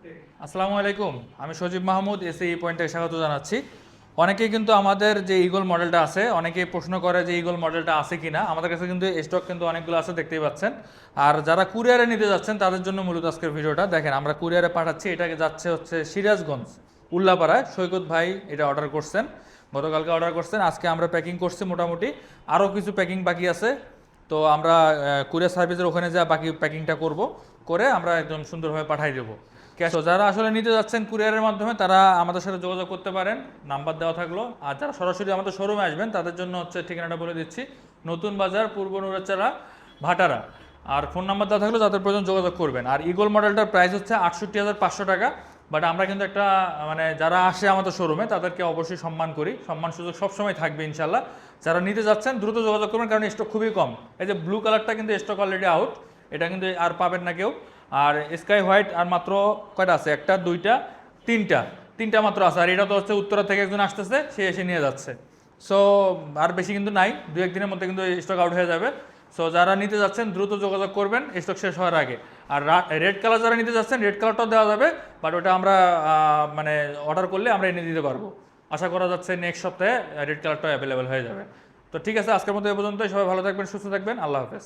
আসসালামু আলাইকুম, আমি সজীব মাহমুদ এসি পয়েন্টে স্বাগত জানাচ্ছি। অনেকেই কিন্তু আমাদের যে ইগল মডেলটা আছে, অনেকেই প্রশ্ন করে যে ইগল মডেলটা আছে কিনা। আমাদের কাছে কিন্তু স্টক কিন্তু অনেকগুলো আছে, দেখতেই পাচ্ছেন। আর যারা কুরিয়ারে নিতে যাচ্ছেন তাদের জন্য মূলত আজকের ভিডিওটা দেখেন। আমরা কুরিয়ারে পাঠাচ্ছি, এটাকে যাচ্ছে হচ্ছে সিরাজগঞ্জ উল্লাপাড়ায়। সৈকত ভাই এটা অর্ডার করছেন, গতকালকে অর্ডার করছেন। আজকে আমরা প্যাকিং করছি, মোটামুটি আরও কিছু প্যাকিং বাকি আছে। তো আমরা কুরিয়ার সার্ভিসের ওখানে যা বাকি প্যাকিংটা করব, করে আমরা একদম সুন্দরভাবে পাঠিয়ে দেবো। তো যারা আসলে নিতে যাচ্ছেন কুরিয়ারের মাধ্যমে, তারা আমাদের সাথে যোগাযোগ করতে পারেন, নাম্বার দেওয়া থাকলো। আর যারা সরাসরি আমাদের শোরুমে আসবেন তাদের জন্য হচ্ছে ঠিকানাটা বলে দিচ্ছি, নতুন বাজার, পূর্ব নুরাচারা, ভাটারা। আর ফোন নাম্বার দেওয়া থাকলো, যাদের প্রয়োজন যোগাযোগ করবেন। আর ইগল মডেলটার প্রাইস হচ্ছে 68,500 টাকা। বাট আমরা কিন্তু একটা মানে যারা আসে আমাদের শোরুমে তাদেরকে অবশ্যই সম্মান করি, সম্মান সুযোগ সবসময় থাকবে ইনশাল্লাহ। যারা নিতে যাচ্ছেন দ্রুত যোগাযোগ করবেন, কারণ স্টক খুবই কম। এই যে ব্লু কালারটা কিন্তু স্টক অলরেডি আউট, এটা কিন্তু আর পাবেন না কেউ। আর স্কাই হোয়াইট আর মাত্র কয়টা আছে, একটা দুইটা তিনটা মাত্র আছে। আর এটা তো হচ্ছে উত্তরা থেকে একজন আসতেছে, সে এসে নিয়ে যাচ্ছে। সো আর বেশি কিন্তু নাই, দু একদিনের মধ্যে কিন্তু স্টক আউট হয়ে যাবে। সো যারা নিতে যাচ্ছেন দ্রুত যোগাযোগ করবেন স্টক শেষ হওয়ার আগে। আর রেড কালার যারা নিতে যাচ্ছেন, রেড কালারটাও দেওয়া যাবে, বাট ওটা আমরা মানে অর্ডার করলে আমরা এনে দিতে পারবো। আশা করা যাচ্ছে নেক্সট সপ্তাহে রেড কালারটাও অ্যাভেলেবেল হয়ে যাবে। তো ঠিক আছে, আজকের মতো এ পর্যন্তই। সবাই ভালো থাকবেন, সুস্থ থাকবেন, আল্লাহ হাফেজ।